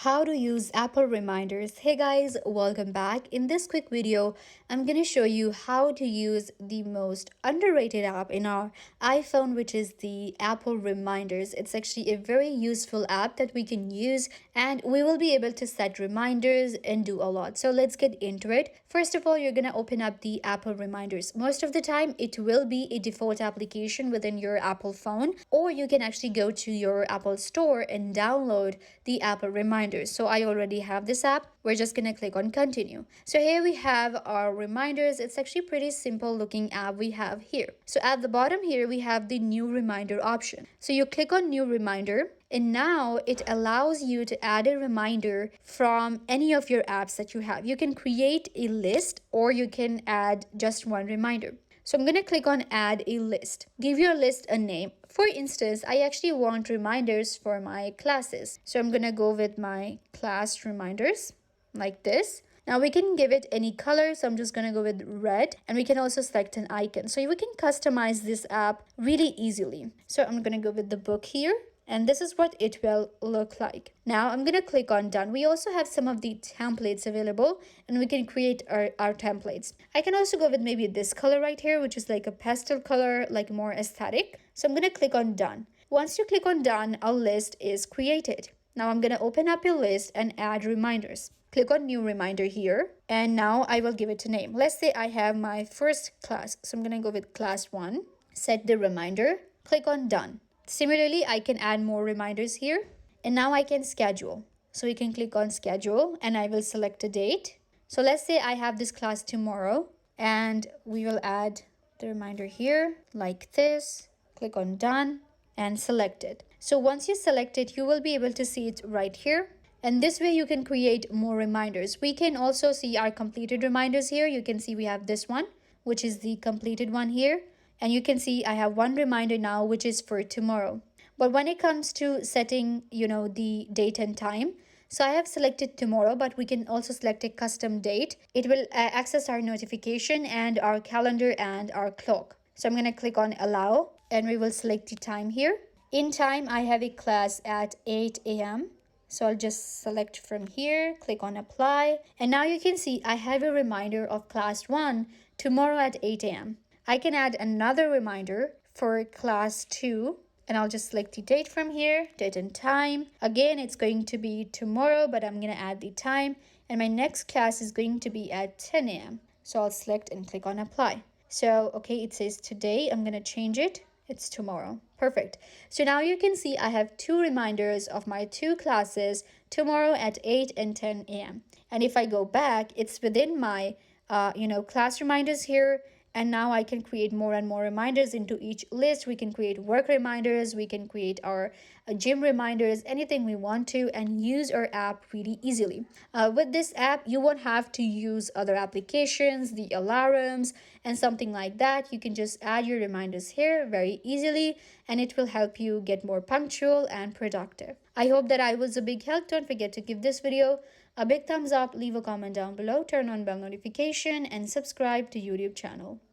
How to use Apple reminders. Hey guys, welcome back. In this quick video, I'm going to show you how to use the most underrated app in our iPhone, which is the Apple reminders. It's actually a very useful app that we can use, and we will be able to set reminders and do a lot. So let's get into it. First of all, you're going to open up the Apple reminders. Most of the time, it will be a default application within your Apple phone, or you can actually go to your Apple store and download the Apple reminders. So I already have this app. We're just gonna click on continue. So here we have our reminders. It's actually pretty simple looking app we have here. So at the bottom here, we have the new reminder option. So you click on new reminder, and now it allows you to add a reminder from any of your apps that you have. You can create a list, or you can add just one reminder. So I'm going to click on add a list. Give your list a name. For instance, I actually want reminders for my classes. So I'm going to go with my class reminders like this. Now we can give it any color. So I'm just going to go with red, and we can also select an icon. So we can customize this app really easily. So I'm going to go with the book here. And this is what it will look like. Now I'm going to click on done. We also have some of the templates available, and we can create our templates. I can also go with maybe this color right here, which is like a pastel color, like more aesthetic. So I'm going to click on done. Once you click on done, our list is created. Now I'm going to open up your list and add reminders. Click on new reminder here, and now I will give it a name. Let's say I have my first class. So I'm going to go with class 1. Set the reminder. Click on done. Similarly, I can add more reminders here, and now I can schedule. So we can click on schedule, and I will select a date. So let's say I have this class tomorrow, and we will add the reminder here like this. Click on done and select it. So once you select it, you will be able to see it right here. And this way you can create more reminders. We can also see our completed reminders here. You can see we have this one, which is the completed one here. And you can see I have one reminder now, which is for tomorrow. But when it comes to setting, the date and time, so I have selected tomorrow, but we can also select a custom date. It will access our notification and our calendar and our clock. So I'm going to click on allow, and we will select the time here. In time, I have a class at 8 a.m. So I'll just select from here, click on apply. And now you can see I have a reminder of class 1 tomorrow at 8 a.m. I can add another reminder for class 2, and I'll just select the date from here, date and time. Again, it's going to be tomorrow, but I'm going to add the time, and my next class is going to be at 10 a.m. So I'll select and click on apply. So, okay, it says today. I'm going to change it. It's tomorrow. Perfect. So now you can see I have 2 reminders of my 2 classes tomorrow at 8 and 10 a.m. And if I go back, it's within my, class reminders here. And now I can create more and more reminders into each list. We can create work reminders. We can create our gym reminders, anything we want to, and use our app really easily. With this app, you won't have to use other applications, the alarms, and something like that. You can just add your reminders here very easily, and it will help you get more punctual and productive. I hope that I was a big help. Don't forget to give this video a big thumbs up, leave a comment down below, turn on bell notification, and subscribe to YouTube channel.